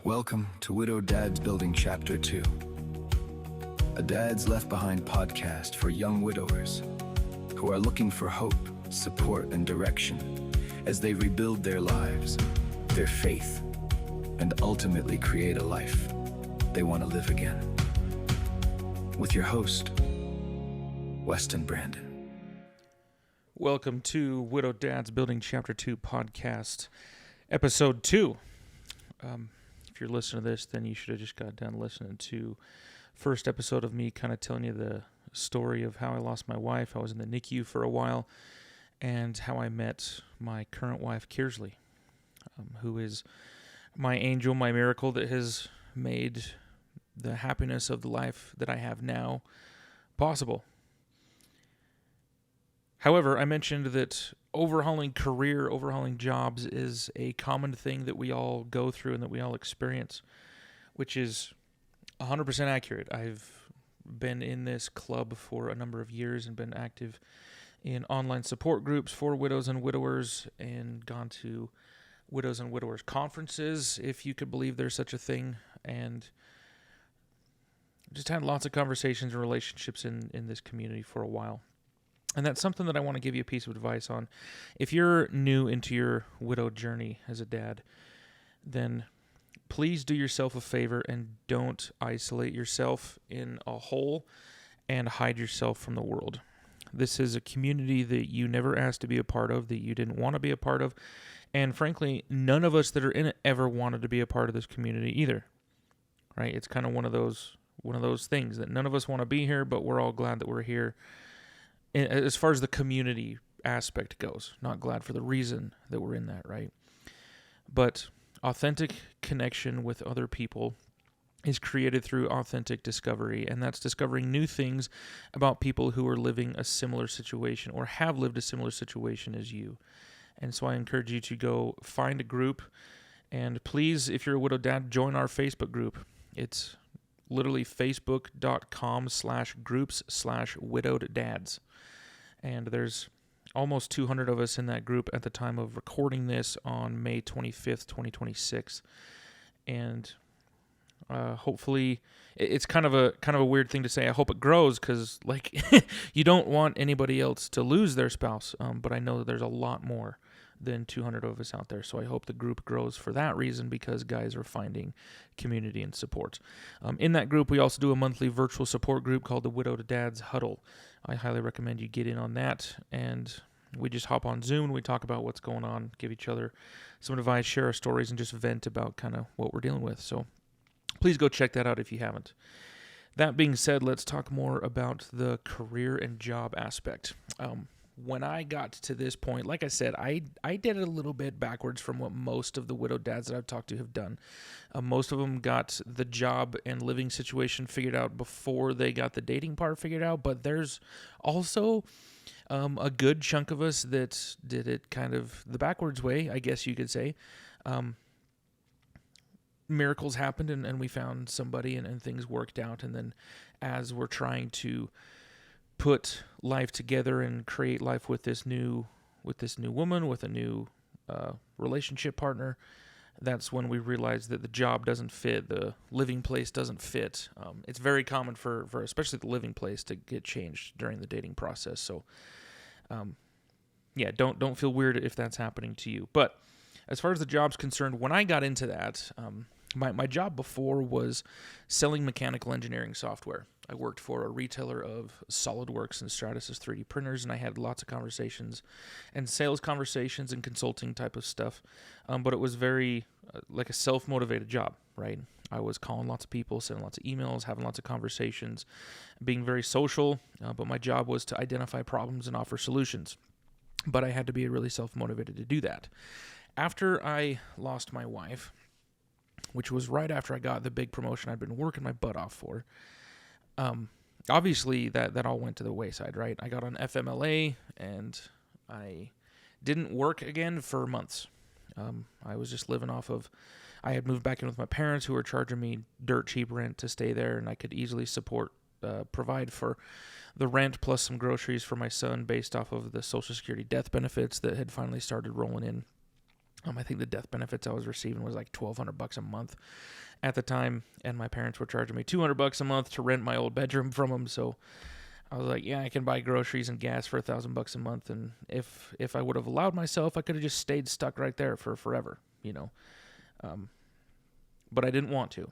Welcome to Widow Dads Building Chapter 2, a Dads Left Behind podcast for young widowers who are looking for hope, support, and direction as they rebuild their lives, their faith, and ultimately create a life they want to live again. With your host, Weston Brandon. Welcome to Widow Dads Building Chapter 2 podcast, Episode 2. If you're listening to this, then you should have just got done listening to first episode of me kind of telling you the story of how I lost my wife. I was in the NICU for a while, and how I met my current wife, Kearsley, who is my angel, my miracle that has made the happiness of the life that I have now possible. However, I mentioned that overhauling jobs is a common thing that we all go through and that we all experience, which is 100% accurate. I've been in this club for a number of years and been active in online support groups for widows and widowers and gone to widows and widowers conferences, if you could believe there's such a thing, and just had lots of conversations and relationships in this community for a while. And that's something that I want to give you a piece of advice on. If you're new into your widow journey as a dad, then please do yourself a favor and don't isolate yourself in a hole and hide yourself from the world. This is a community that you never asked to be a part of, that you didn't want to be a part of, and frankly, none of us that are in it ever wanted to be a part of this community either. Right? It's kind of one of those things that none of us want to be here, but we're all glad that we're here. As far as the community aspect goes, not glad for the reason that we're in that, right? But authentic connection with other people is created through authentic discovery, and that's discovering new things about people who are living a similar situation or have lived a similar situation as you. And so I encourage you to go find a group, and please, if you're a widow dad, join our Facebook group. It's literally facebook.com/groups/widowed dads. And there's almost 200 of us in that group at the time of recording this on May 25th, 2026. And hopefully, it's kind of a weird thing to say. I hope it grows because, like, you don't want anybody else to lose their spouse. But I know that there's a lot more than 200 of us out there. So I hope the group grows for that reason, because guys are finding community and support. In that group, we also do a monthly virtual support group called the Widow to Dads Huddle. I highly recommend you get in on that. And we just hop on Zoom and we talk about what's going on, give each other some advice, share our stories, and just vent about kind of what we're dealing with. So please go check that out if you haven't. That being said, let's talk more about the career and job aspect. When I got to this point, like I said, I did it a little bit backwards from what most of the widowed dads that I've talked to have done. Most of them got the job and living situation figured out before they got the dating part figured out, but there's also a good chunk of us that did it kind of the backwards way, I guess you could say. Miracles happened and we found somebody and things worked out, and then as we're trying to put life together and create life with this new woman, with a new relationship partner, that's when we realized that the job doesn't fit, the living place doesn't fit. It's very common for especially the living place to get changed during the dating process. So, don't feel weird if that's happening to you. But as far as the job's concerned, when I got into that, my job before was selling mechanical engineering software. I worked for a retailer of SolidWorks and Stratasys 3D printers, and I had lots of conversations and sales conversations and consulting type of stuff. But it was very like a self-motivated job, right? I was calling lots of people, sending lots of emails, having lots of conversations, being very social. But my job was to identify problems and offer solutions. But I had to be really self-motivated to do that. After I lost my wife, which was right after I got the big promotion I'd been working my butt off for, obviously that all went to the wayside, right? I got on FMLA and I didn't work again for months. I was just living off of, I had moved back in with my parents who were charging me dirt cheap rent to stay there, and I could easily provide for the rent plus some groceries for my son based off of the Social Security death benefits that had finally started rolling in. I think the death benefits I was receiving was like $1,200 a month at the time, and my parents were charging me $200 a month to rent my old bedroom from them. So I was like, yeah, I can buy groceries and gas for $1,000 a month, and if I would have allowed myself, I could have just stayed stuck right there for forever, But I didn't want to,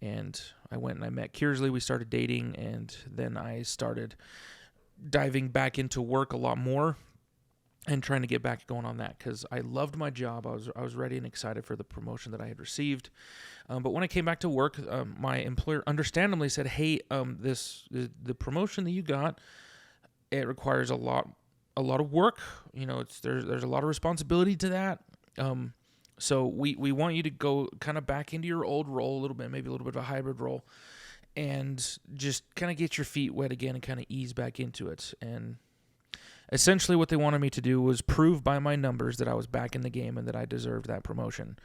and I went and I met Kearsley. We started dating, and then I started diving back into work a lot more and trying to get back going on that because I loved my job. I was ready and excited for the promotion that I had received. But when I came back to work, my employer understandably said, "Hey, the promotion that you got, it requires a lot of work. There's a lot of responsibility to that. So we want you to go kind of back into your old role a little bit, maybe a little bit of a hybrid role, and just kind of get your feet wet again and kind of ease back into it." And essentially what they wanted me to do was prove by my numbers that I was back in the game and that I deserved that promotion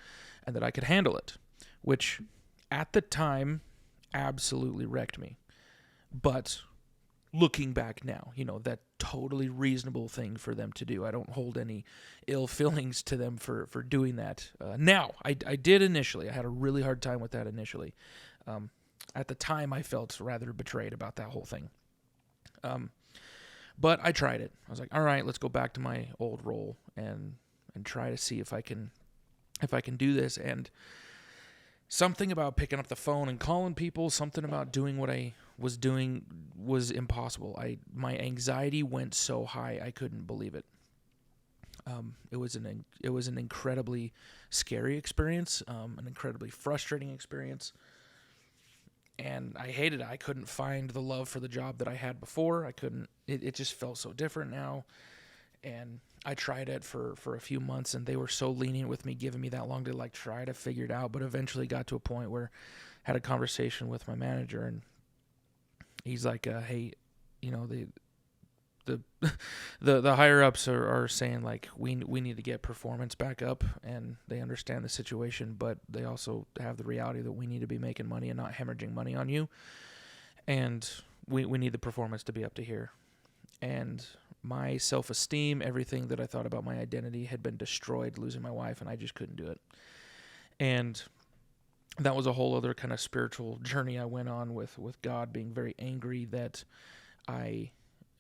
and that I could handle it, which at the time absolutely wrecked me. But looking back now, that totally reasonable thing for them to do. I don't hold any ill feelings to them for doing that. Now, I did initially. I had a really hard time with that initially. At the time, I felt rather betrayed about that whole thing. But I tried it. I was like, all right, let's go back to my old role and try to see if I can do this. And something about picking up the phone and calling people, something about doing what I was doing was impossible. My anxiety went so high I couldn't believe it. It was an incredibly scary experience, an incredibly frustrating experience. And I hated it. I couldn't find the love for the job that I had before. It just felt so different now. And I tried it for a few months, and they were so lenient with me, giving me that long to try to figure it out. But eventually got to a point where I had a conversation with my manager, and he's like, hey, the higher ups are saying we need to get performance back up, and they understand the situation, but they also have the reality that we need to be making money and not hemorrhaging money on you, and we need the performance to be up to here. And my self-esteem, everything that I thought about my identity had been destroyed losing my wife, and I just couldn't do it. And that was a whole other kind of spiritual journey I went on with God, being very angry that I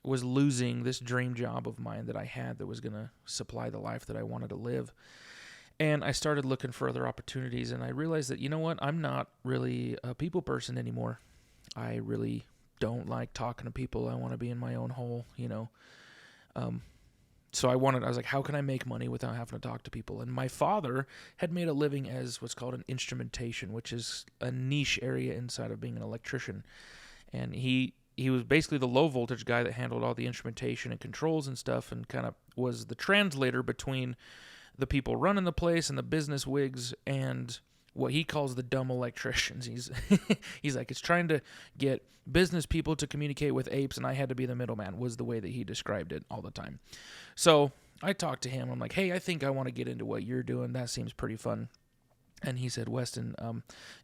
was losing this dream job of mine that I had that was going to supply the life that I wanted to live. And I started looking for other opportunities, and I realized that, I'm not really a people person anymore. I really don't like talking to people. I want to be in my own hole, So I was like, how can I make money without having to talk to people? And my father had made a living as what's called an instrumentation, which is a niche area inside of being an electrician. And he was basically the low voltage guy that handled all the instrumentation and controls and stuff, and kind of was the translator between the people running the place and the business wigs and what he calls the dumb electricians. He's like, it's trying to get business people to communicate with apes, and I had to be the middleman, was the way that he described it all the time. So I talked to him. I'm like, hey, I think I want to get into what you're doing. That seems pretty fun. And he said, Weston,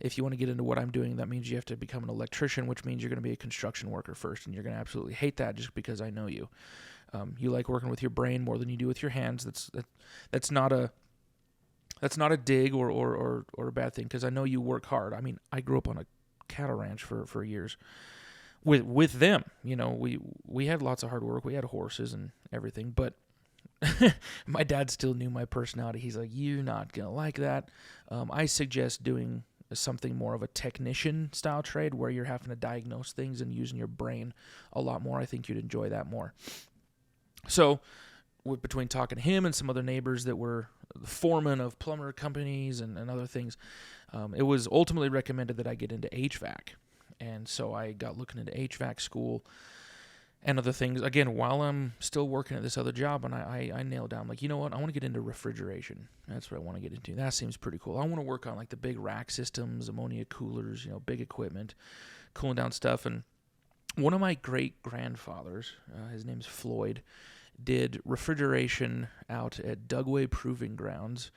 if you want to get into what I'm doing, that means you have to become an electrician, which means you're going to be a construction worker first, and you're going to absolutely hate that just because I know you. You like working with your brain more than you do with your hands. That's not a dig or a bad thing, because I know you work hard. I mean, I grew up on a cattle ranch for years with them. We had lots of hard work. We had horses and everything, but my dad still knew my personality. He's like, you're not going to like that. I suggest doing something more of a technician style trade where you're having to diagnose things and using your brain a lot more. I think you'd enjoy that more. So between talking to him and some other neighbors that were the foreman of plumber companies and other things, it was ultimately recommended that I get into HVAC. And so I got looking into HVAC school and other things, again, while I'm still working at this other job, and I nailed down, I want to get into refrigeration. That's what I want to get into. That seems pretty cool. I want to work on, the big rack systems, ammonia coolers, big equipment, cooling down stuff. And one of my great-grandfathers, his name's Floyd, did refrigeration out at Dugway Proving Grounds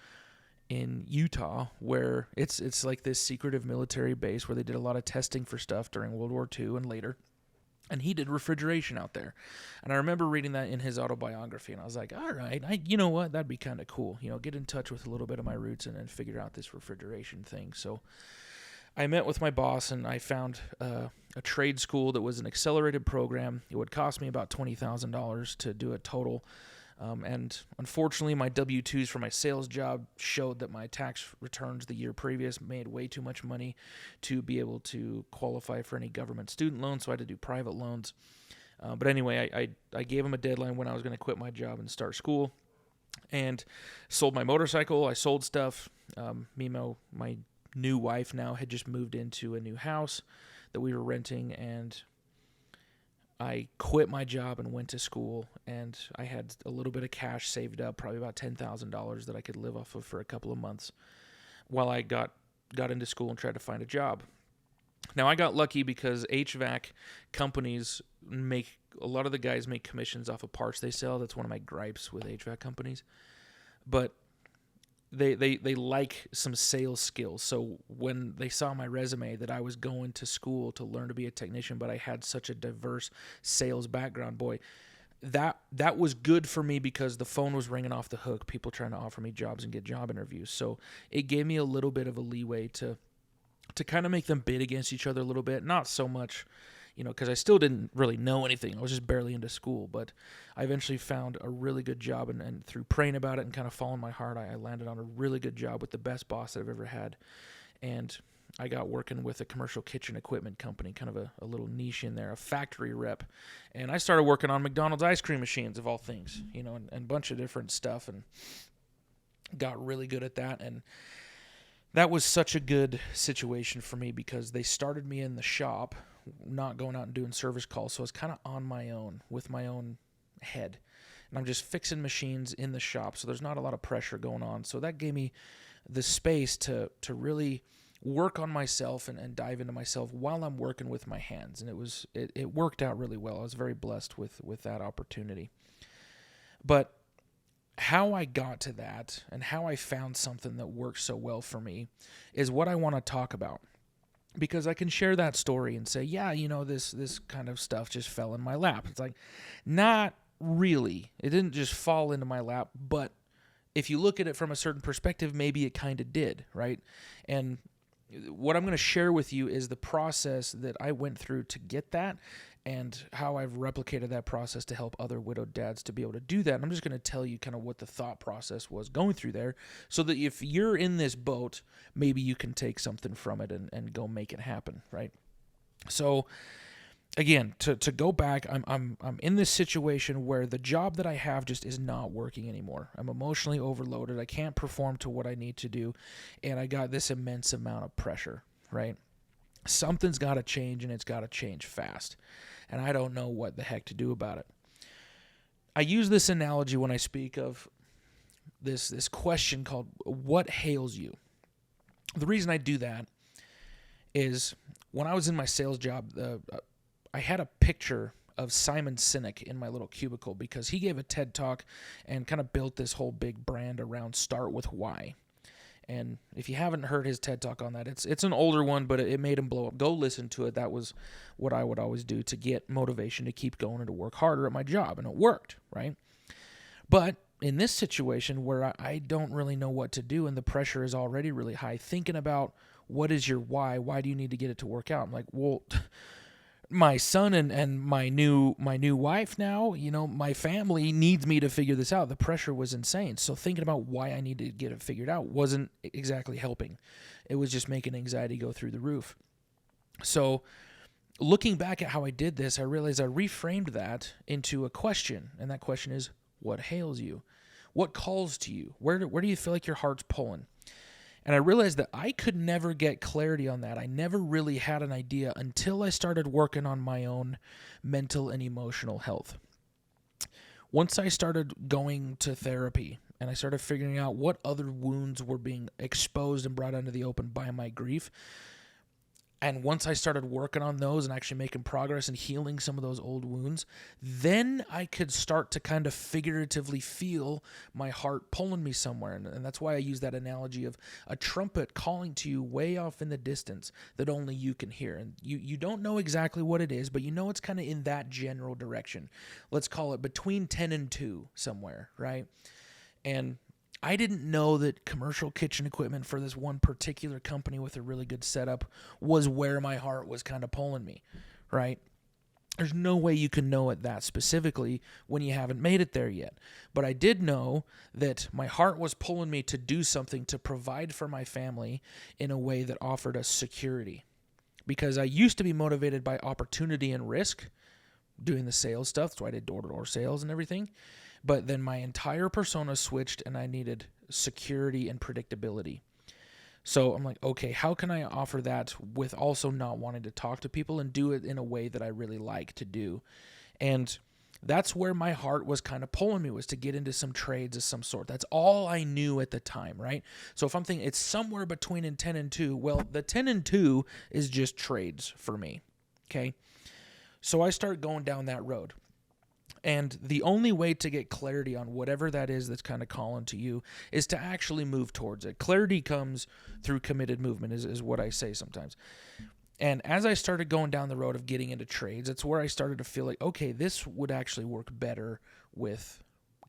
in Utah, where it's like this secretive military base where they did a lot of testing for stuff during World War II and later. And he did refrigeration out there. And I remember reading that in his autobiography, and I was like, all right, you know what? That'd be kind of cool. Get in touch with a little bit of my roots and figure out this refrigeration thing. So I met with my boss, and I found a trade school that was an accelerated program. It would cost me about $20,000 to do it total. And unfortunately, my W-2s for my sales job showed that my tax returns the year previous made way too much money to be able to qualify for any government student loans, so I had to do private loans. But anyway, I gave him a deadline when I was going to quit my job and start school, and sold my motorcycle. I sold stuff. My new wife now had just moved into a new house that we were renting, and I quit my job and went to school, and I had a little bit of cash saved up, probably about $10,000 that I could live off of for a couple of months while I got into school and tried to find a job. Now, I got lucky because HVAC companies a lot of the guys make commissions off of parts they sell. That's one of my gripes with HVAC companies. But they like some sales skills. So when they saw my resume that I was going to school to learn to be a technician, but I had such a diverse sales background, boy, that was good for me because the phone was ringing off the hook, people trying to offer me jobs and get job interviews. So it gave me a little bit of a leeway to kind of make them bid against each other a little bit. Not so much, because I still didn't really know anything. I was just barely into school, but I eventually found a really good job, and through praying about it and kind of following my heart, I landed on a really good job with the best boss that I've ever had. And I got working with a commercial kitchen equipment company, kind of a little niche in there, a factory rep. And I started working on McDonald's ice cream machines, of all things, and a bunch of different stuff, and got really good at that. And that was such a good situation for me because they started me in the shop, not going out and doing service calls. So I was kind of on my own with my own head, and I'm just fixing machines in the shop. So there's not a lot of pressure going on. So that gave me the space to really work on myself and dive into myself while I'm working with my hands. And it worked out really well. I was very blessed with that opportunity. But how I got to that and how I found something that works so well for me is what I want to talk about. Because I can share that story and say, yeah, this kind of stuff just fell in my lap. It's like, not really. It didn't just fall into my lap, but if you look at it from a certain perspective, maybe it kind of did, right? And what I'm going to share with you is the process that I went through to get that, and how I've replicated that process to help other widowed dads to be able to do that. And I'm just going to tell you kind of what the thought process was going through there, so that if you're in this boat, maybe you can take something from it and go make it happen, right? So again, to go back, I'm in this situation where the job that I have just is not working anymore. I'm emotionally overloaded. I can't perform to what I need to do, and I got this immense amount of pressure, right? Something's got to change, and it's got to change fast. And I don't know what the heck to do about it. I use this analogy when I speak of this question called, what hails you? The reason I do that is when I was in my sales job, I had a picture of Simon Sinek in my little cubicle because he gave a TED Talk and kind of built this whole big brand around Start With Why. And if you haven't heard his TED Talk on that, it's an older one, but it made him blow up. Go listen to it. That was what I would always do to get motivation to keep going and to work harder at my job, and it worked, right? But in this situation where I don't really know what to do and the pressure is already really high, thinking about what is your why do you need to get it to work out? I'm like, well, my son and my new wife now, my family needs me to figure this out. The pressure was insane. So thinking about why I need to get it figured out wasn't exactly helping. It was just making anxiety go through the roof. So looking back at how I did this, I realized I reframed that into a question. And that question is, what hails you? What calls to you? Where do you feel like your heart's pulling? And I realized that I could never get clarity on that. I never really had an idea until I started working on my own mental and emotional health. Once I started going to therapy and I started figuring out what other wounds were being exposed and brought into the open by my grief, And once I started working on those and actually making progress and healing some of those old wounds, then I could start to kind of figuratively feel my heart pulling me somewhere. And that's why I use that analogy of a trumpet calling to you way off in the distance that only you can hear. And you don't know exactly what it is, but you know it's kind of in that general direction. Let's call it between 10 and 2 somewhere, right? And I didn't know that commercial kitchen equipment for this one particular company with a really good setup was where my heart was kind of pulling me, right? There's no way you can know it that specifically when you haven't made it there yet. But I did know that my heart was pulling me to do something to provide for my family in a way that offered us security. Because I used to be motivated by opportunity and risk, doing the sales stuff. That's why I did door-to-door sales and everything. But then my entire persona switched and I needed security and predictability. So I'm like, okay, how can I offer that with also not wanting to talk to people and do it in a way that I really like to do? And that's where my heart was kind of pulling me, was to get into some trades of some sort. That's all I knew at the time, right? So if I'm thinking it's somewhere between 10 and 2, well, the 10 and 2 is just trades for me, okay? So I start going down that road. And the only way to get clarity on whatever that is that's kind of calling to you is to actually move towards it. Clarity comes through committed movement is what I say sometimes. And as I started going down the road of getting into trades, it's where I started to feel like, okay, this would actually work better with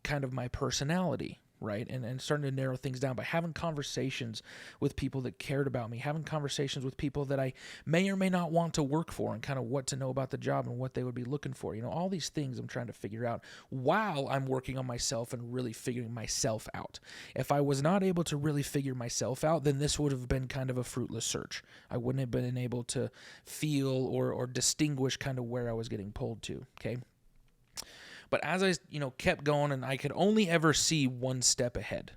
kind of my personality, right? And starting to narrow things down by having conversations with people that cared about me, having conversations with people that I may or may not want to work for, and kind of what to know about the job and what they would be looking for. You know, all these things I'm trying to figure out while I'm working on myself and really figuring myself out. If I was not able to really figure myself out, then this would have been kind of a fruitless search. I wouldn't have been able to feel or distinguish kind of where I was getting pulled to, okay? But as I, kept going, and I could only ever see one step ahead.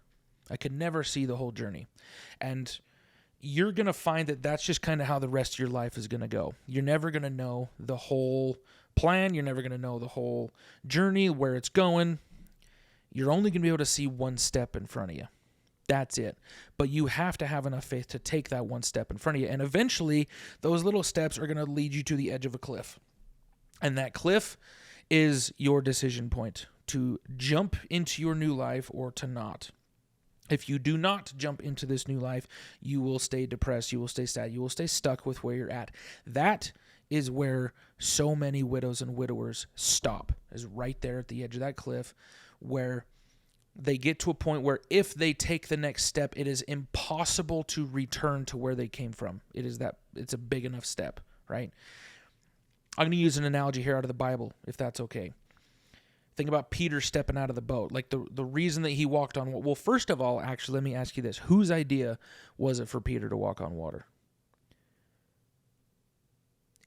I could never see the whole journey. And you're going to find that that's just kind of how the rest of your life is going to go. You're never going to know the whole plan. You're never going to know the whole journey, where it's going. You're only going to be able to see one step in front of you. That's it. But you have to have enough faith to take that one step in front of you. And eventually, those little steps are going to lead you to the edge of a cliff. And that cliff is your decision point to jump into your new life or to not. If you do not jump into this new life, you will stay depressed, you will stay sad, you will stay stuck with where you're at. That is where so many widows and widowers stop, is right there at the edge of that cliff, where they get to a point where if they take the next step, it is impossible to return to where they came from. It's a big enough step, right? I'm going to use an analogy here out of the Bible, if that's okay. Think about Peter stepping out of the boat. Like the reason that he walked on water. Well, first of all, actually, let me ask you this. Whose idea was it for Peter to walk on water?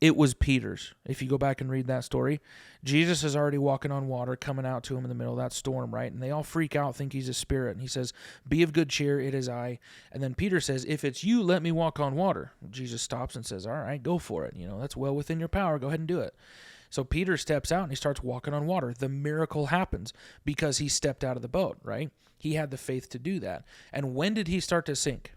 It was Peter's. If you go back and read that story, Jesus is already walking on water, coming out to him in the middle of that storm, right? And they all freak out, think he's a spirit. And he says, "Be of good cheer, it is I." And then Peter says, "If it's you, let me walk on water." Jesus stops and says, "All right, go for it. That's well within your power. Go ahead and do it." So Peter steps out and he starts walking on water. The miracle happens because he stepped out of the boat, right? He had the faith to do that. And when did he start to sink?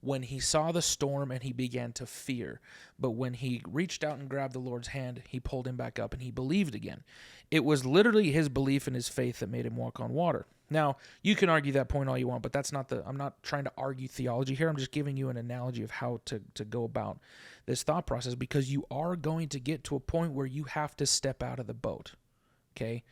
When he saw the storm and he began to fear. But when he reached out and grabbed the Lord's hand, he pulled him back up and he believed again. It was literally his belief and his faith that made him walk on water. Now, you can argue that point all you want, but I'm not trying to argue theology here. I'm just giving you an analogy of how to go about this thought process, because you are going to get to a point where you have to step out of the boat, okay?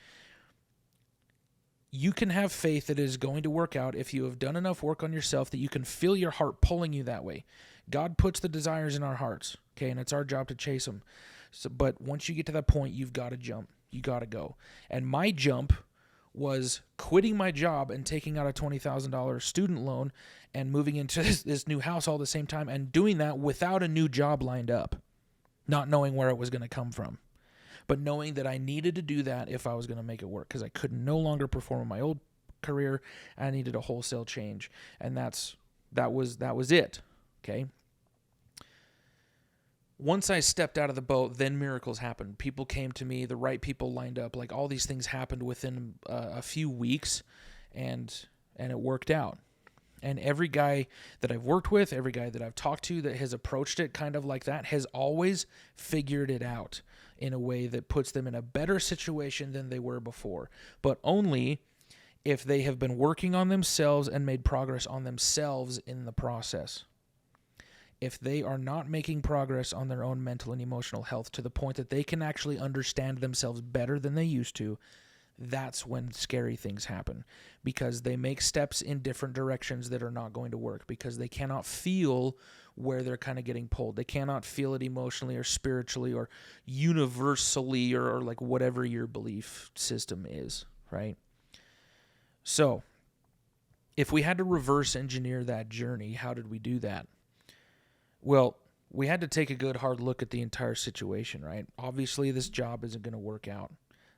You can have faith that it is going to work out if you have done enough work on yourself that you can feel your heart pulling you that way. God puts the desires in our hearts, okay, and it's our job to chase them. But once you get to that point, you've got to jump. You got to go. And my jump was quitting my job and taking out a $20,000 student loan and moving into this new house all at the same time, and doing that without a new job lined up, not knowing where it was going to come from. But knowing that I needed to do that if I was going to make it work, because I could no longer perform in my old career. I needed a wholesale change, and that was it. Okay. Once I stepped out of the boat, then miracles happened. People came to me, the right people lined up. Like, all these things happened within a few weeks, and it worked out. And every guy that I've worked with, every guy that I've talked to that has approached it kind of like that has always figured it out in a way that puts them in a better situation than they were before, but only if they have been working on themselves and made progress on themselves in the process. If they are not making progress on their own mental and emotional health to the point that they can actually understand themselves better than they used to, that's when scary things happen, because they make steps in different directions that are not going to work, because they cannot feel where they're kind of getting pulled. They cannot feel it emotionally or spiritually or universally or like whatever your belief system is, right? So if we had to reverse engineer that journey, how did we do that? Well, we had to take a good hard look at the entire situation, right? Obviously, this job isn't going to work out.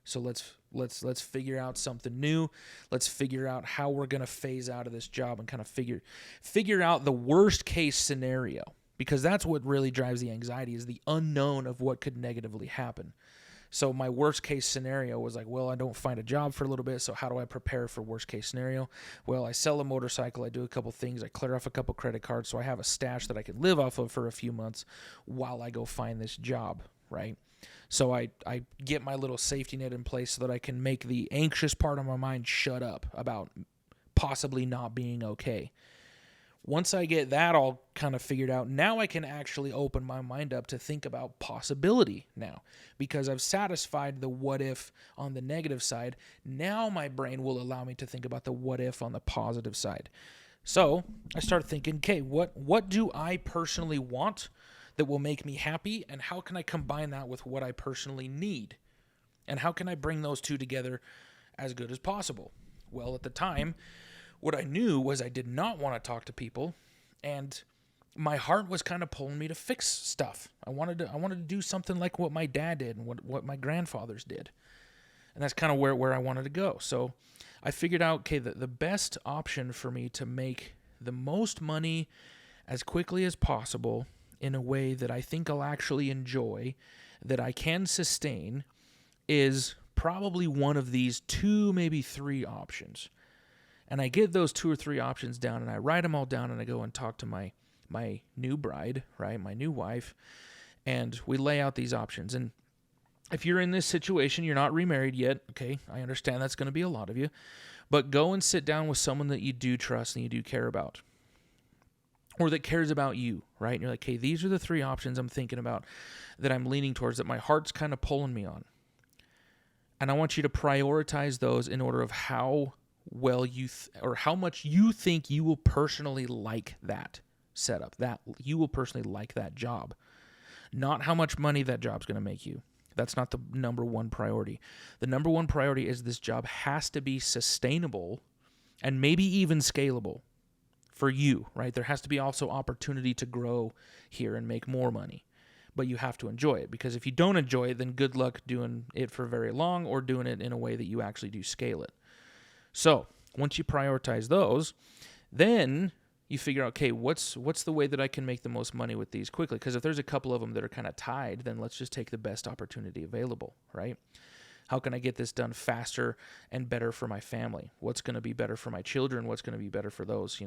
So let's figure out something new. Let's figure out how we're going to phase out of this job and kind of figure out the worst case scenario, because that's what really drives the anxiety, is the unknown of what could negatively happen. So my worst case scenario was like, well, I don't find a job for a little bit, so how do I prepare for worst case scenario? Well, I sell a motorcycle, I do a couple things, I clear off a couple credit cards, so I have a stash that I can live off of for a few months while I go find this job, right? So I get my little safety net in place so that I can make the anxious part of my mind shut up about possibly not being okay. Once I get that all kind of figured out, now I can actually open my mind up to think about possibility now, because I've satisfied the what if on the negative side. Now my brain will allow me to think about the what if on the positive side. So I started thinking, okay, what do I personally want that will make me happy, and how can I combine that with what I personally need? And how can I bring those two together as good as possible? Well, at the time, what I knew was I did not want to talk to people, and my heart was kind of pulling me to fix stuff. I wanted to do something like what my dad did and what my grandfathers did. And that's kind of where I wanted to go. So I figured out, okay, the best option for me to make the most money as quickly as possible in a way that I think I'll actually enjoy, that I can sustain, is probably one of these 2, maybe 3 options. And I get those 2 or 3 options down, and I write them all down, and I go and talk to my new bride, right, my new wife, and we lay out these options. And if you're in this situation, you're not remarried yet, okay, I understand that's going to be a lot of you, but go and sit down with someone that you do trust and you do care about, or that cares about you, right? And you're like, hey, these are the 3 options I'm thinking about, that I'm leaning towards, that my heart's kind of pulling me on. And I want you to prioritize those in order of how well or how much you think you will personally like that setup, that you will personally like that job. Not how much money that job's going to make you. That's not the number one priority. The number one priority is this job has to be sustainable and maybe even scalable for you, right? There has to be also opportunity to grow here and make more money, but you have to enjoy it, because if you don't enjoy it, then good luck doing it for very long or doing it in a way that you actually do scale it. So once you prioritize those, then you figure out, okay, what's the way that I can make the most money with these quickly? Because if there's a couple of them that are kind of tied, then let's just take the best opportunity available, right? How can I get this done faster and better for my family? What's going to be better for my children? What's going to be better for those,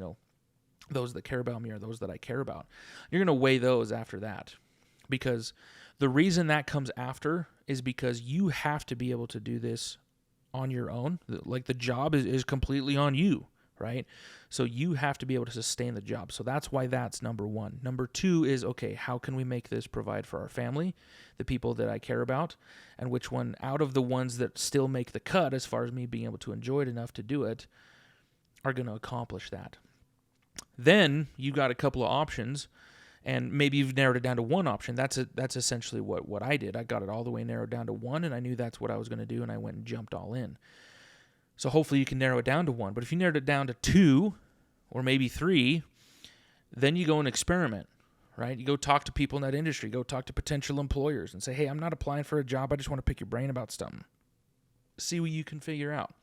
those that care about me or those that I care about? You're going to weigh those after that, because the reason that comes after is because you have to be able to do this on your own. Like, the job is completely on you, right? So you have to be able to sustain the job. So that's why that's number 1. Number 2 is, okay, how can we make this provide for our family, the people that I care about, and which one out of the ones that still make the cut as far as me being able to enjoy it enough to do it are going to accomplish that. Then you got a couple of options, and maybe you've narrowed it down to 1 option. That's essentially what I did. I got it all the way narrowed down to 1, and I knew that's what I was going to do, and I went and jumped all in. So hopefully you can narrow it down to 1. But if you narrowed it down to 2 or maybe 3, then you go and experiment, right? You go talk to people in that industry. Go talk to potential employers and say, hey, I'm not applying for a job. I just want to pick your brain about something. See what you can figure out.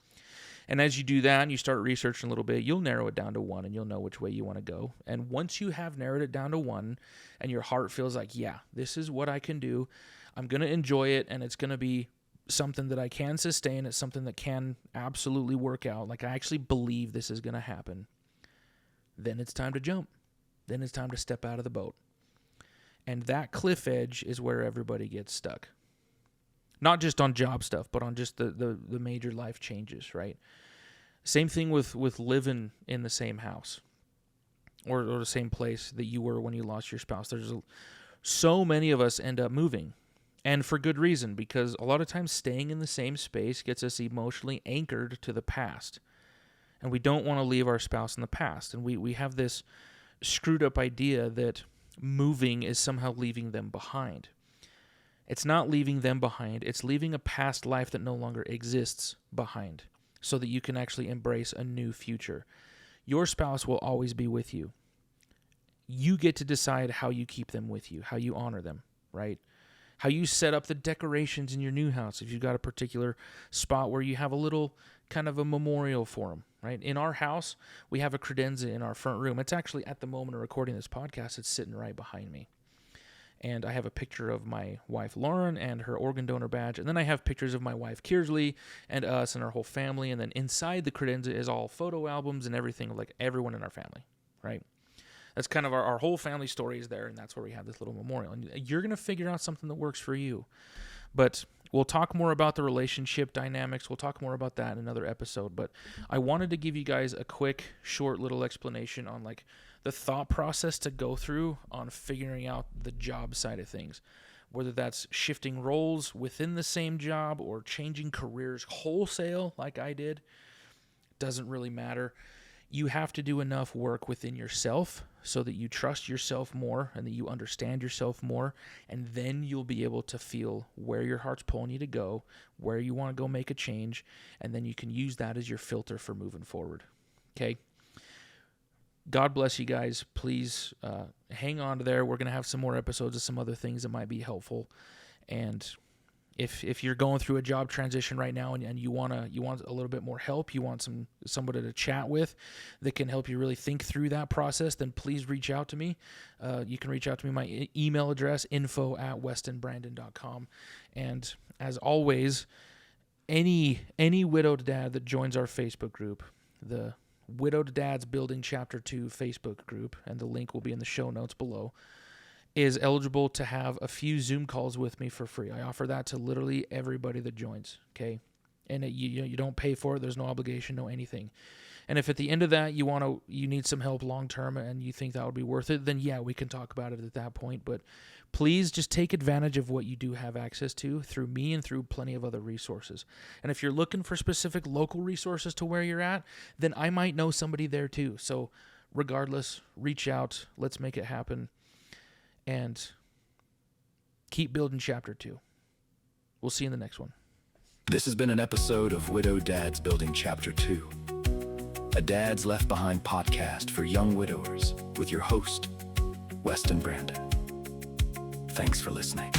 And as you do that and you start researching a little bit, you'll narrow it down to 1 and you'll know which way you want to go. And once you have narrowed it down to 1 and your heart feels like, yeah, this is what I can do, I'm going to enjoy it, and it's going to be something that I can sustain, it's something that can absolutely work out, like I actually believe this is going to happen, then it's time to jump. Then it's time to step out of the boat. And that cliff edge is where everybody gets stuck. Not just on job stuff, but on just the major life changes, right? Same thing with living in the same house or the same place that you were when you lost your spouse. So many of us end up moving, and for good reason, because a lot of times staying in the same space gets us emotionally anchored to the past, and we don't want to leave our spouse in the past. And we have this screwed up idea that moving is somehow leaving them behind. It's not leaving them behind. It's leaving a past life that no longer exists behind so that you can actually embrace a new future. Your spouse will always be with you. You get to decide how you keep them with you, how you honor them, right? How you set up the decorations in your new house. If you've got a particular spot where you have a little kind of a memorial for them, right? In our house, we have a credenza in our front room. It's actually, at the moment of recording this podcast, it's sitting right behind me. And I have a picture of my wife, Lauren, and her organ donor badge. And then I have pictures of my wife, Kearsley, and us and our whole family. And then inside the credenza is all photo albums and everything, like everyone in our family, right? That's kind of our whole family story is there, and that's where we have this little memorial. And you're going to figure out something that works for you. But we'll talk more about the relationship dynamics. We'll talk more about that in another episode. But I wanted to give you guys a quick, short little explanation on like the thought process to go through on figuring out the job side of things. Whether that's shifting roles within the same job or changing careers wholesale like I did, doesn't really matter. You have to do enough work within yourself so that you trust yourself more and that you understand yourself more, and then you'll be able to feel where your heart's pulling you to go, where you want to go make a change, and then you can use that as your filter for moving forward. Okay? God bless you guys. Please hang on to there. We're going to have some more episodes of some other things that might be helpful. And if you're going through a job transition right now and you want a little bit more help, you want somebody to chat with that can help you really think through that process, then please reach out to me. You can reach out to me. My email address, info@westonbrandon.com. And as always, any widowed dad that joins our Facebook group, the Widowed Dads Building Chapter 2 Facebook group, and the link will be in the show notes below, is eligible to have a few Zoom calls with me for free. I offer that to literally everybody that joins, okay? And you don't pay for it. There's no obligation, no anything. And if at the end of that you need some help long term and you think that would be worth it, then yeah, we can talk about it at that point. But please just take advantage of what you do have access to through me and through plenty of other resources. And if you're looking for specific local resources to where you're at, then I might know somebody there too. So regardless, reach out. Let's make it happen. And keep building Chapter 2. We'll see you in the next one. This has been an episode of Widowed Dads Building Chapter 2, a Dads Left Behind podcast for young widowers with your host, Weston Brandon. Thanks for listening.